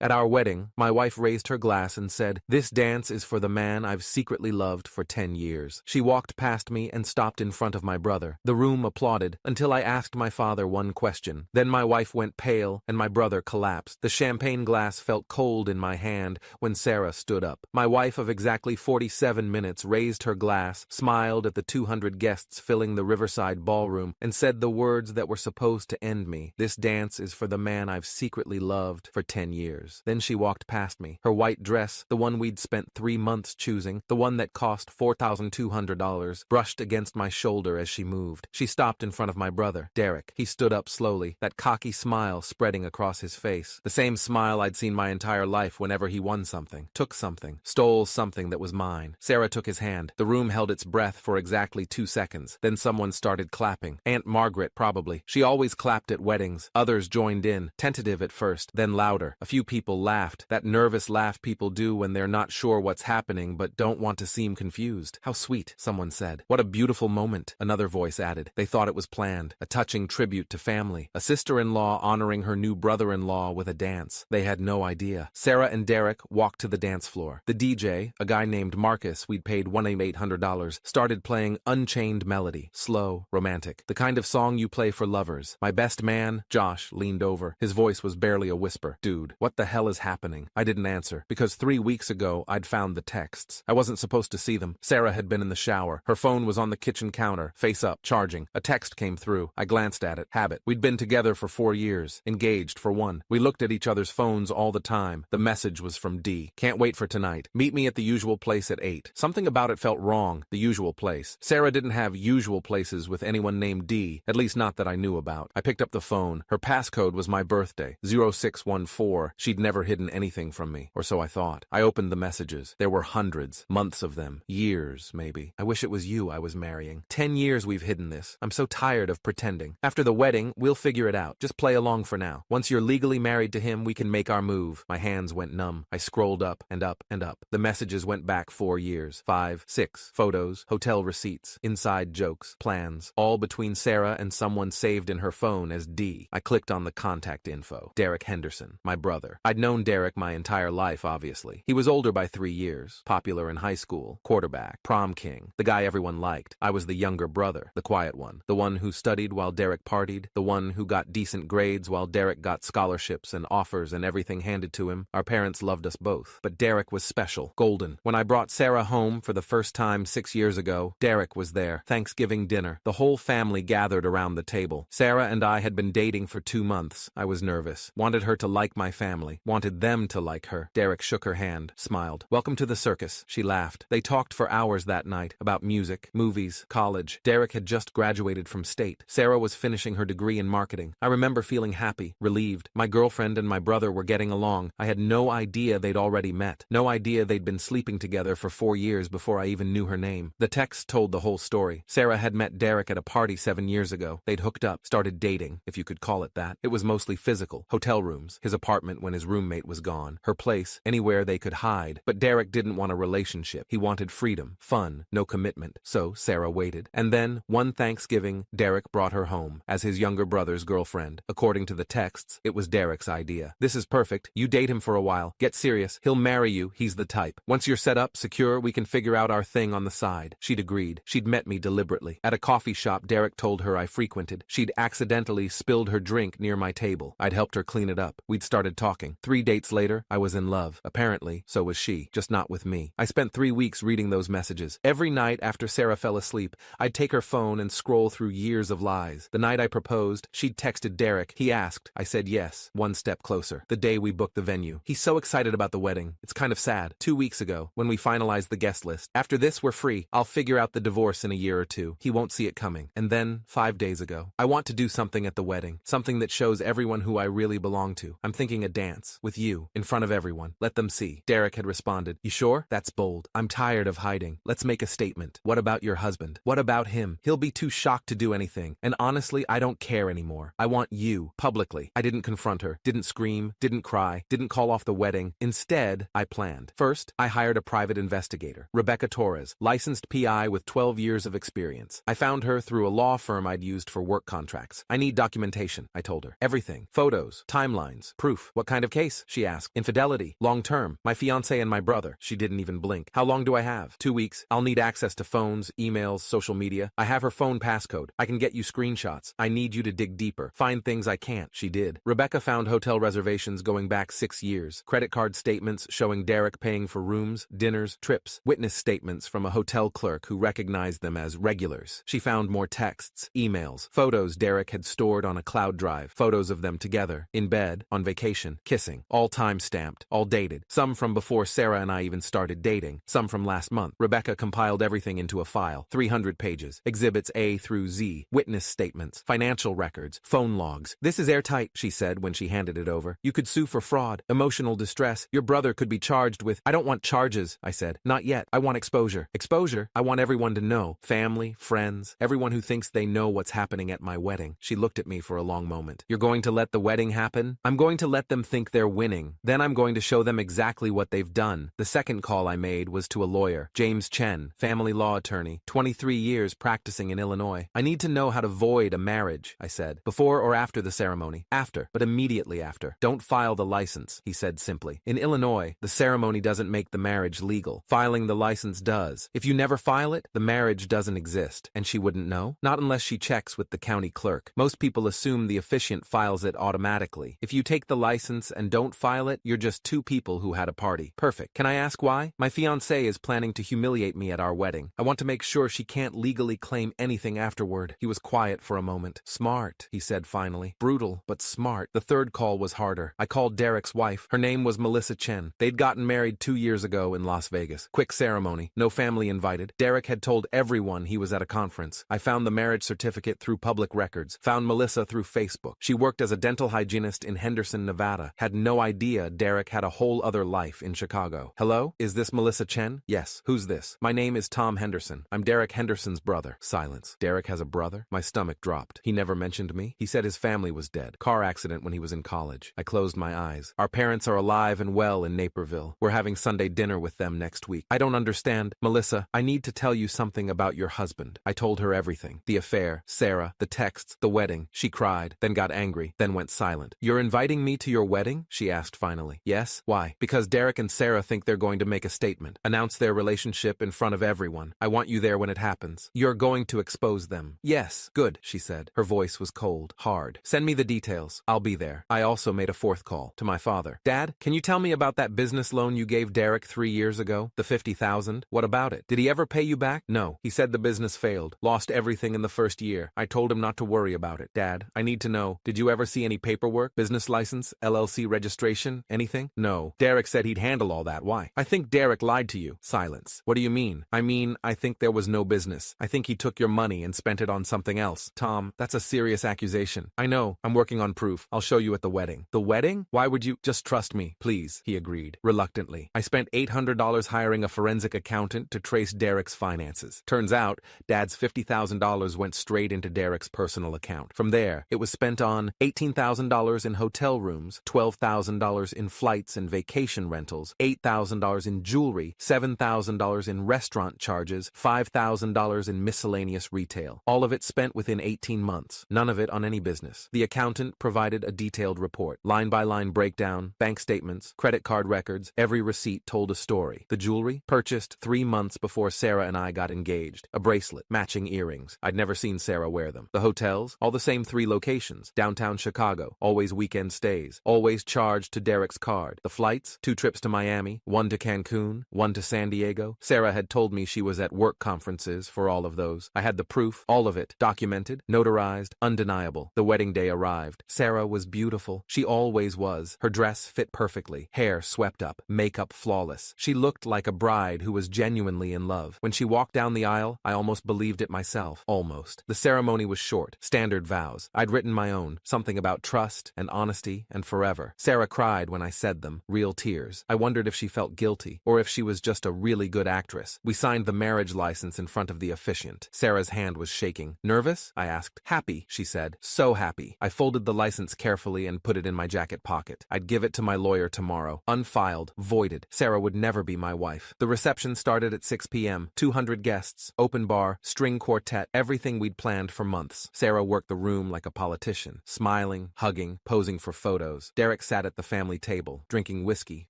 At our wedding, my wife raised her glass and said, "This dance is for the man I've secretly loved for 10 years." She walked past me and stopped in front of my brother. The room applauded until I asked my father one question. Then my wife went pale and my brother collapsed. The champagne glass felt cold in my hand when Sarah stood up. My wife of exactly 47 minutes raised her glass, smiled at the 200 guests filling the Riverside ballroom, and said the words that were supposed to end me. "This dance is for the man I've secretly loved for 10 years. Then she walked past me. Her white dress, the one we'd spent 3 months choosing, the one that cost $4,200, brushed against my shoulder as she moved. She stopped in front of my brother, Derek. He stood up slowly, that cocky smile spreading across his face. The same smile I'd seen my entire life whenever he won something, took something, stole something that was mine. Sarah took his hand. The room held its breath for exactly 2 seconds. Then someone started clapping. Aunt Margaret, probably. She always clapped at weddings. Others joined in, tentative at first, then louder. A few people laughed, that nervous laugh people do when they're not sure what's happening but don't want to seem confused. "How sweet," someone said. "What a beautiful moment," another voice added. They thought it was planned, a touching tribute to family, a sister-in-law honoring her new brother-in-law with a dance. They had no idea. Sarah and Derek walked to the dance floor. The DJ, a guy named Marcus we'd paid $1,800, started playing Unchained Melody, slow, romantic, the kind of song you play for lovers. My best man, Josh, leaned over. His voice was barely a whisper. "Dude, what the hell is happening?" I didn't answer, because 3 weeks ago I'd found the texts. I wasn't supposed to see them. Sarah had been in the shower. Her phone was on the kitchen counter, face up, charging. A text came through. I glanced at it. Habit. We'd been together for 4 years. Engaged, for one. We looked at each other's phones all the time. The message was from D. "Can't wait for tonight. Meet me at the usual place at 8. Something about it felt wrong. The usual place. Sarah didn't have usual places with anyone named D, at least not that I knew about. I picked up the phone. Her passcode was my birthday, 0614. She'd never hidden anything from me, or so I thought. I opened the messages. There were hundreds, months of them. Years, maybe. "I wish it was you I was marrying. 10 years we've hidden this. I'm so tired of pretending. After the wedding, we'll figure it out. Just play along for now. Once you're legally married to him, we can make our move." My hands went numb. I scrolled up and up and up. The messages went back 4 years. 5, 6. Photos, hotel receipts, inside jokes, plans, all between Sarah and someone saved in her phone as D. I clicked on the contact info. Derek Henderson, my brother. I'd known Derek my entire life, obviously. He was older by 3 years, popular in high school, quarterback, prom king, the guy everyone liked. I was the younger brother, the quiet one, the one who studied while Derek partied, the one who got decent grades while Derek got scholarships and offers and everything handed to him. Our parents loved us both. But Derek was special, golden. When I brought Sarah home for the first time 6 years ago, Derek was there. Thanksgiving dinner. The whole family gathered around the table. Sarah and I had been dating for 2 months. I was nervous. Wanted her to like my family. Wanted them to like her. Derek shook her hand, smiled. "Welcome to the circus." She laughed. They talked for hours that night about music, movies, college. Derek had just graduated from state. Sarah was finishing her degree in marketing. I remember feeling happy, relieved. My girlfriend and my brother were getting along. I had no idea they'd already met. No idea they'd been sleeping together for 4 years before I even knew her name. The text told the whole story. Sarah had met Derek at a party 7 years ago. They'd hooked up, started dating, if you could call it that. It was mostly physical. Hotel rooms, his apartment when his roommate was gone, her place, anywhere they could hide. But Derek didn't want a relationship. He wanted freedom, fun, no commitment. So Sarah waited. And then, one Thanksgiving, Derek brought her home as his younger brother's girlfriend. According to the texts, it was Derek's idea. "This is perfect. You date him for a while. Get serious. He'll marry you. He's the type. Once you're set up, secure, we can figure out our thing on the side." She'd agreed. She'd met me deliberately. At a coffee shop Derek told her I frequented. She'd accidentally spilled her drink near my table. I'd helped her clean it up. We'd started talking. 3 dates later, I was in love. Apparently, so was she, just not with me. I spent 3 weeks reading those messages. Every night after Sarah fell asleep, I'd take her phone and scroll through years of lies. The night I proposed, she'd texted Derek. He asked. I said yes. One step closer. The day we booked the venue. He's so excited about the wedding. It's kind of sad. 2 weeks ago, when we finalized the guest list. "After this, we're free. I'll figure out the divorce in a year or 2. He won't see it coming." And then, 5 days ago, "I want to do something at the wedding. Something that shows everyone who I really belong to. I'm thinking a dance. With you. In front of everyone. Let them see." Derek had responded. "You sure? That's bold. I'm tired of hiding. Let's make a statement. What about your husband? What about him? He'll be too shocked to do anything. And honestly, I don't care anymore. I want you, publicly." I didn't confront her. Didn't scream. Didn't cry. Didn't call off the wedding. Instead, I planned. First, I hired a private investigator. Rebecca Torres, licensed PI with 12 years of experience. I found her through a law firm I'd used for work contracts. "I need documentation," I told her. "Everything. Photos, timelines, proof. What kind of case? She asked. Infidelity. Long-term. My fiancé and my brother. She didn't even blink. How long do I have? 2 weeks. I'll need access to phones, emails, social media. I have her phone passcode. I can get you screenshots. I need you to dig deeper. Find things I can't. She did. Rebecca found hotel reservations going back 6 years. Credit card statements showing Derek paying for rooms, dinners, trips. Witness statements from a hotel clerk who recognized them as regulars. She found more texts, emails, photos Derek had stored on a cloud drive. Photos of them together, in bed, on vacation, kissing. All time-stamped, all dated. Some from before Sarah and I even started dating. Some from last month. Rebecca compiled everything into a file. 300 pages. Exhibits A through Z. Witness statements. Financial records. Phone logs. This is airtight, she said when she handed it over. You could sue for fraud, emotional distress. Your brother could be charged with— I don't want charges, I said. Not yet. I want exposure. Exposure? I want everyone to know. Family, friends, everyone who thinks they know what's happening at my wedding. She looked at me for a long moment. You're going to let the wedding happen? I'm going to let them think they're winning. Then I'm going to show them exactly what they've done. The second call I made was to a lawyer, James Chen, family law attorney, 23 years practicing in Illinois. I need to know how to void a marriage, I said. Before or after the ceremony? After, but immediately after. Don't file the license, he said simply. In Illinois, the ceremony doesn't make the marriage legal. Filing the license does. If you never file it, the marriage doesn't exist. And she wouldn't know? Not unless she checks with the county clerk. Most people assume the officiant files it automatically. If you take the license and don't file it, you're just two people who had a party. Perfect. Can I ask why? My fiancé is planning to humiliate me at our wedding. I want to make sure she can't legally claim anything afterward. He was quiet for a moment. Smart, he said finally. Brutal, but smart. The third call was harder. I called Derek's wife. Her name was Melissa Chen. They'd gotten married 2 years ago in Las Vegas. Quick ceremony. No family invited. Derek had told everyone he was at a conference. I found the marriage certificate through public records. Found Melissa through Facebook. She worked as a dental hygienist in Henderson, Nevada. Had no idea Derek had a whole other life in Chicago. Hello? Is this Melissa Chen? Yes. Who's this? My name is Tom Henderson. I'm Derek Henderson's brother. Silence. Derek has a brother? My stomach dropped. He never mentioned me? He said his family was dead. Car accident when he was in college. I closed my eyes. Our parents are alive and well in Naperville. We're having Sunday dinner with them next week. I don't understand. Melissa, I need to tell you something about your husband. I told her everything. The affair, Sarah, the texts, the wedding. She cried, then got angry, then went silent. You're inviting me to your wedding? She asked finally. Yes. Why? Because Derek and Sarah think they're going to make a statement. Announce their relationship in front of everyone. I want you there when it happens. You're going to expose them. Yes. Good, she said. Her voice was cold, hard. Send me the details. I'll be there. I also made a fourth call to my father. Dad, can you tell me about that business loan you gave Derek 3 years ago? The $50,000? What about it? Did he ever pay you back? No. He said the business failed. Lost everything in the first year. I told him not to worry about it. Dad, I need to know. Did you ever see any paperwork? Business license? LLC registration? Anything? No. Derek said he'd handle all that. Why? I think Derek lied to you. Silence. What do you mean? I think there was no business. I think he took your money and spent it on something else. Tom, that's a serious accusation. I know. I'm working on proof. I'll show you at the wedding. The wedding? Why would you— Just trust me, please, he agreed, reluctantly. I spent $800 hiring a forensic accountant to trace Derek's finances. Turns out, Dad's $50,000 went straight into Derek's personal account. From there, it was spent on $18,000 in hotel rooms, $12,000 in flights and vacation rentals, $8,000 in jewelry, $7,000 in restaurant charges, $5,000 in miscellaneous retail. All of it spent within 18 months. None of it on any business. The accountant provided a detailed report. Line-by-line breakdown, bank statements, credit card records, every receipt told a story. The jewelry? Purchased 3 months before Sarah and I got engaged. A bracelet, matching earrings. I'd never seen Sarah wear them. The hotels? All the same 3 locations. Downtown Chicago. Always weekend stays. Always charged to Derek's card. The flights? 2 trips to Miami, 1 to Cancun, 1 to San Diego. Sarah had told me she was at work conferences for all of those. I had the proof, all of it, documented, notarized, undeniable. The wedding day arrived. Sarah was beautiful. She always was. Her dress fit perfectly. Hair swept up. Makeup flawless. She looked like a bride who was genuinely in love. When she walked down the aisle, I almost believed it myself. Almost. The ceremony was short. Standard vows. I'd written my own. Something about trust and honesty and forever. Sarah cried when I said them. Real tears. I wondered if she felt guilty or if she was just a really good actress. We signed the marriage license in front of the officiant. Sarah's hand was shaking. Nervous? I asked. Happy, she said. So happy. I folded the license carefully and put it in my jacket pocket. I'd give it to my lawyer tomorrow. Unfiled. Voided. Sarah would never be my wife. The reception started at 6 p.m. 200 guests. Open bar. String quartet. Everything we'd planned for months. Sarah worked the room like a politician. Smiling, hugging, posing for photos. Derek Derek sat at the family table, drinking whiskey,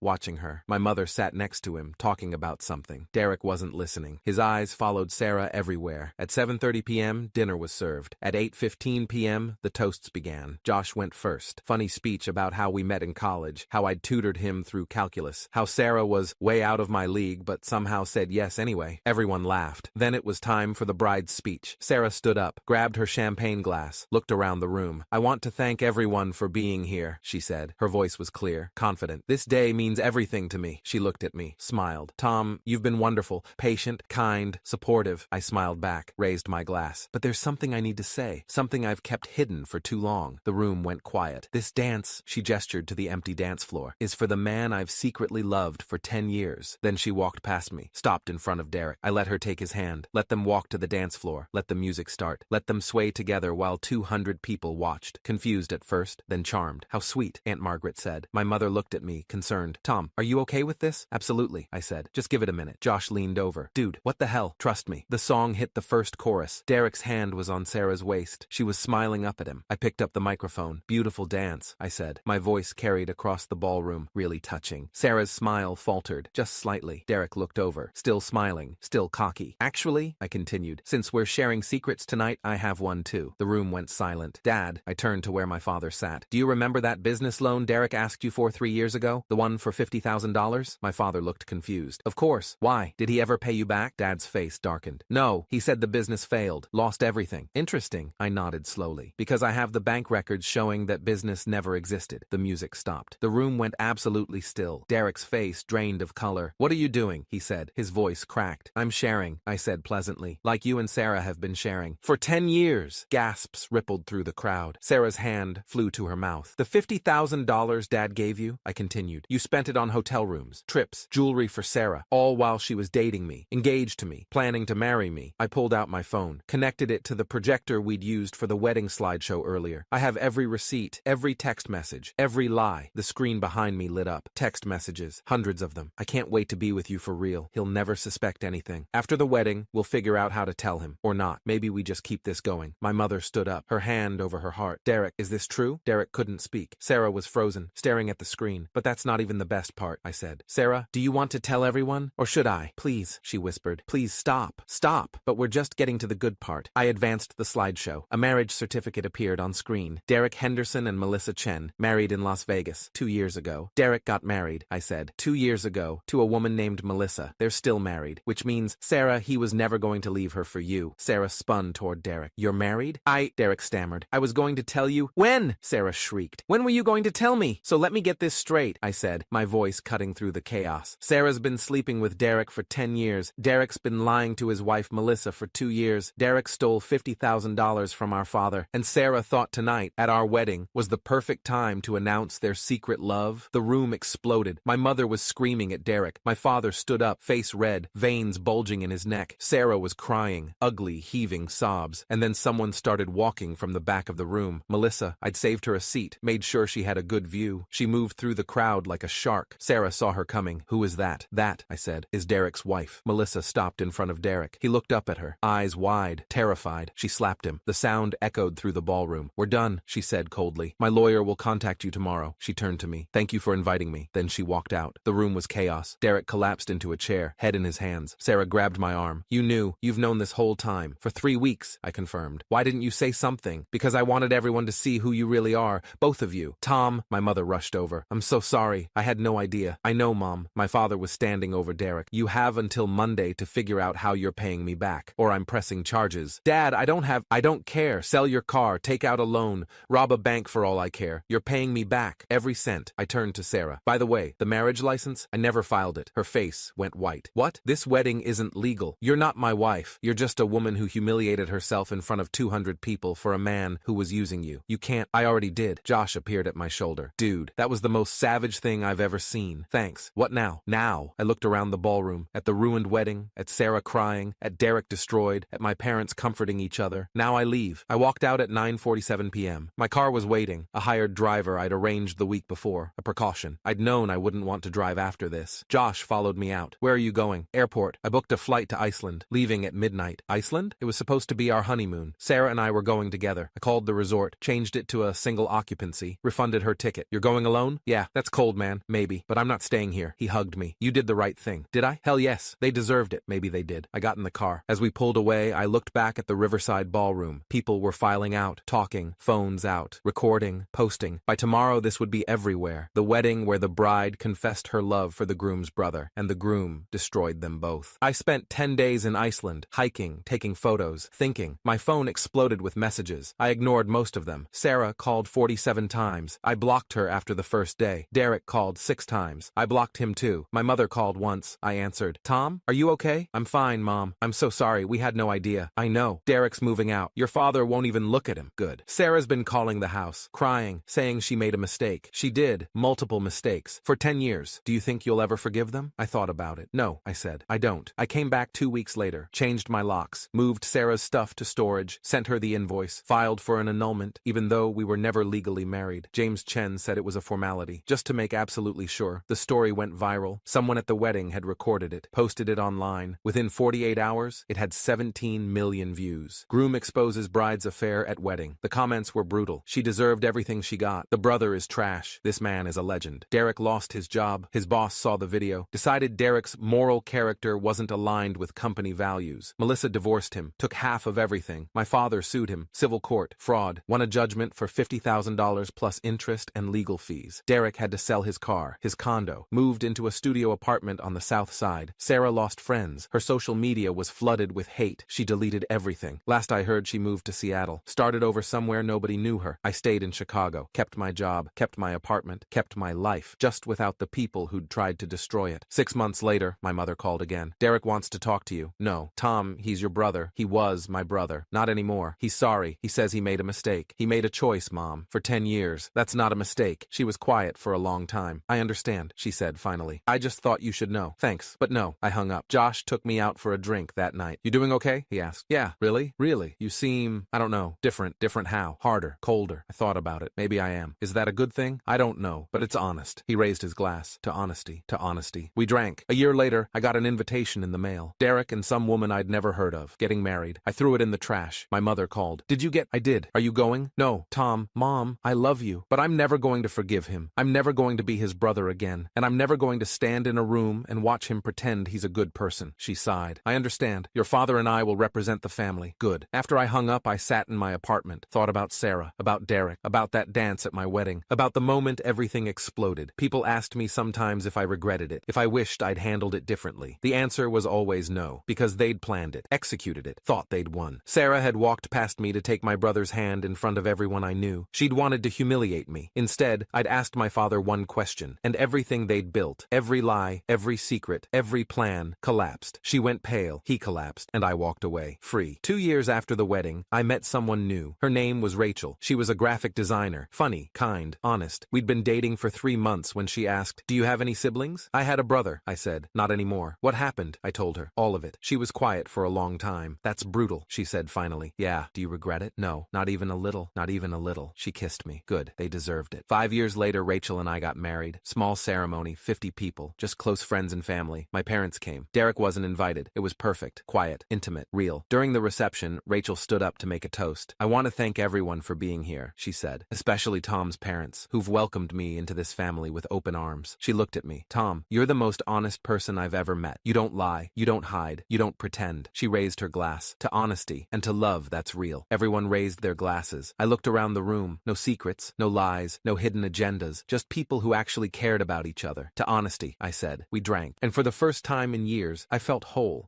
watching her. My mother sat next to him, talking about something. Derek wasn't listening. His eyes followed Sarah everywhere. At 7:30 p.m., dinner was served. At 8:15 p.m., the toasts began. Josh went first. Funny speech about how we met in college, how I'd tutored him through calculus, how Sarah was way out of my league but somehow said yes anyway. Everyone laughed. Then it was time for the bride's speech. Sarah stood up, grabbed her champagne glass, looked around the room. "I want to thank everyone for being here," she said. Her voice was clear, confident. "This day means everything to me." She looked at me, smiled. "Tom, you've been wonderful, patient, kind, supportive." I smiled back, raised my glass. "But there's something I need to say, something I've kept hidden for too long." The room went quiet. "This dance," she gestured to the empty dance floor, "is for the man I've secretly loved for 10 years. Then she walked past me, stopped in front of Derek. I let her take his hand, let them walk to the dance floor, let the music start, let them sway together while 200 people watched, confused at first, then charmed. "How sweet," Aunt Margaret said. My mother looked at me, concerned. "Tom, are you okay with this?" "Absolutely," I said. "Just give it a minute." Josh leaned over. "Dude, what the hell? Trust me." The song hit the first chorus. Derek's hand was on Sarah's waist. She was smiling up at him. I picked up the microphone. "Beautiful dance," I said. My voice carried across the ballroom, really touching. Sarah's smile faltered, just slightly. Derek looked over, still smiling, still cocky. "Actually," I continued, "since we're sharing secrets tonight, I have one too." The room went silent. "Dad," I turned to where my father sat. "Do you remember that business loan Derek asked you for 3 years ago? The one for $50,000? My father looked confused. "Of course. Why? Did he ever pay you back?" Dad's face darkened. "No, he said the business failed, lost everything." "Interesting." I nodded slowly. "Because I have the bank records showing that business never existed." The music stopped. The room went absolutely still. Derek's face drained of color. "What are you doing?" he said. His voice cracked. "I'm sharing," I said pleasantly, "like you and Sarah have been sharing. For 10 years. Gasps rippled through the crowd. Sarah's hand flew to her mouth. "The $50,000 Dad gave you," I continued. "You spent it on hotel rooms, trips, jewelry for Sarah, all while she was dating me, engaged to me, planning to marry me." I pulled out my phone, connected it to the projector we'd used for the wedding slideshow earlier. I have every receipt, every text message, every lie. The screen behind me lit up. Text messages, hundreds of them. "I can't wait to be with you for real. He'll never suspect anything. After the wedding, we'll figure out how to tell him. Or not. Maybe we just keep this going." My mother stood up, her hand over her heart. "Derek, is this true?" Derek couldn't speak. Sarah was frozen, staring at the screen. "But that's not even the best part," I said. "Sarah, do you want to tell everyone? Or should I?" "Please," she whispered. "Please stop. Stop." "But we're just getting to the good part." I advanced the slideshow. A marriage certificate appeared on screen. Derek Henderson and Melissa Chen, married in Las Vegas 2 years ago. Derek got married, I said, 2 years ago, to a woman named Melissa. They're still married, which means, Sarah, he was never going to leave her for you. Sarah spun toward Derek. "You're married?" Derek stammered. "I was going to tell you." "When?" Sarah shrieked. "When were you going to tell me?" "So let me get this straight," I said, my voice cutting through the chaos. "Sarah's been sleeping with Derek for 10 years. Derek's been lying to his wife Melissa for 2 years. Derek stole $50,000 from our father, and Sarah thought tonight, at our wedding, was the perfect time to announce their secret love." The room exploded. My mother was screaming at Derek. My father stood up, face red, veins bulging in his neck. Sarah was crying, ugly, heaving sobs. And then someone started walking from the back of the room. Melissa. I'd saved her a seat, made sure she had a good view. She moved through the crowd like a shark. Sarah saw her coming. "Who is that?" "That," I said, "is Derek's wife." Melissa stopped in front of Derek. He looked up at her, eyes wide, terrified. She slapped him. The sound echoed through the ballroom. "We're done," she said coldly. "My lawyer will contact you tomorrow." She turned to me. "Thank you for inviting me." Then she walked out. The room was chaos. Derek collapsed into a chair, head in his hands. Sarah grabbed my arm. You've known this whole time. For 3 weeks," I confirmed. "Why didn't you say something?" "Because I wanted everyone to see who you really are, both of you." "Tom," my mother rushed over. "I'm so sorry. I had no idea." "I know, Mom." My father was standing over Derek. "You have until Monday to figure out how you're paying me back, or I'm pressing charges." "Dad, I don't care. Sell your car, take out a loan, rob a bank for all I care. You're paying me back. Every cent." I turned to Sarah. "By the way, the marriage license? I never filed it." Her face went white. "What? This wedding isn't legal. You're not my wife. You're just a woman who humiliated herself in front of 200 people for a man who was using you. You can't." "I already did." Josh appeared at my shoulder. "Dude, that was the most savage thing I've ever seen. Thanks. What now?" "Now." I looked around the ballroom, at the ruined wedding, at Sarah crying, at Derek destroyed, at my parents comforting each other. "Now I leave." I walked out at 9:47 p.m. My car was waiting, a hired driver I'd arranged the week before, a precaution. I'd known I wouldn't want to drive after this. Josh followed me out. "Where are you going?" "Airport. I booked a flight to Iceland, leaving at midnight." "Iceland?" "It was supposed to be our honeymoon. Sarah and I were going together. I called the resort, changed it to a single occupancy, refunded her her ticket. You're going alone? Yeah, that's cold, man. Maybe. But I'm not staying here. He hugged me. You did the right thing. Did I? Hell yes. They deserved it. Maybe they did. I got in the car. As we pulled away, I looked back at the Riverside ballroom. People were filing out, talking, phones out, recording, posting. By tomorrow, this would be everywhere. The wedding where the bride confessed her love for the groom's brother, and the groom destroyed them both. I spent 10 days in Iceland, hiking, taking photos, thinking. My phone exploded with messages. I ignored most of them. Sarah called 47 times. I blocked her after the first day. Derek called 6 times. I blocked him too. My mother called once. I answered. Tom, are you okay? I'm fine, Mom. I'm so sorry. We had no idea. I know. Derek's moving out. Your father won't even look at him. Good. Sarah's been calling the house, crying, saying she made a mistake. She did. Multiple mistakes. For 10 years. Do you think you'll ever forgive them? I thought about it. No, I said. I don't. I came back 2 weeks later, changed my locks, moved Sarah's stuff to storage, sent her the invoice, filed for an annulment, even though we were never legally married. James Chen said it was a formality. Just to make absolutely sure. The story went viral. Someone at the wedding had recorded it, posted it online. Within 48 hours, it had 17 million views. Groom exposes bride's affair at wedding. The comments were brutal. She deserved everything she got. The brother is trash. This man is a legend. Derek lost his job. His boss saw the video, decided Derek's moral character wasn't aligned with company values. Melissa divorced him, took half of everything. My father sued him. Civil court. Fraud. Won a judgment for $50,000 plus interest and legal fees. Derek had to sell his car, his condo, moved into a studio apartment on the south side. Sarah lost friends. Her social media was flooded with hate. She deleted everything. Last I heard, she moved to Seattle. Started over somewhere nobody knew her. I stayed in Chicago. Kept my job. Kept my apartment. Kept my life. Just without the people who'd tried to destroy it. 6 months later, my mother called again. Derek wants to talk to you. No. Tom, he's your brother. He was my brother. Not anymore. He's sorry. He says he made a mistake. He made a choice, Mom. For 10 years. That's not a mistake. She was quiet for a long time. I understand, she said finally. I just thought you should know. Thanks. But no. I hung up. Josh took me out for a drink that night. You doing okay? He asked. Yeah. Really? Really? You seem, I don't know, different. Different how? Harder. Colder. I thought about it. Maybe I am. Is that a good thing? I don't know, but it's honest. He raised his glass. To honesty. To honesty. We drank. A year later, I got an invitation in the mail. Derek and some woman I'd never heard of. Getting married. I threw it in the trash. My mother called. Did you get? I did. Are you going? No. Tom. Mom. I love you. But I'm never going to forgive him. I'm never going to be his brother again. And I'm never going to stand in a room and watch him pretend he's a good person. She sighed. I understand. Your father and I will represent the family. Good. After I hung up, I sat in my apartment. Thought about Sarah. About Derek. About that dance at my wedding. About the moment everything exploded. People asked me sometimes if I regretted it. If I wished I'd handled it differently. The answer was always no. Because they'd planned it. Executed it. Thought they'd won. Sarah had walked past me to take my brother's hand in front of everyone I knew. She'd wanted to humiliate me. Instead, I'd asked my father one question. And everything they'd built, every lie, every secret, every plan, collapsed. She went pale. He collapsed. And I walked away. Free. 2 years after the wedding, I met someone new. Her name was Rachel. She was a graphic designer. Funny, kind, honest. We'd been dating for 3 months when she asked, "Do you have any siblings?" I had a brother, I said. Not anymore. What happened? I told her. All of it. She was quiet for a long time. That's brutal, she said finally. Yeah. Do you regret it? No. Not even a little. Not even a little. She kissed me. Good. They deserved it. 5 years later, Rachel and I got married. Small ceremony, 50 people. Just close friends and family. My parents came. Derek wasn't invited. It was perfect. Quiet. Intimate. Real. During the reception, Rachel stood up to make a toast. I want to thank everyone for being here, she said. Especially Tom's parents, who've welcomed me into this family with open arms. She looked at me. Tom, you're the most honest person I've ever met. You don't lie. You don't hide. You don't pretend. She raised her glass. To honesty and to love that's real. Everyone raised their glasses. I looked around the room. No secrets. No lies. No hidden agendas. Just people who actually cared about each other. To honesty, I said. We drank. And for the first time in years, I felt whole.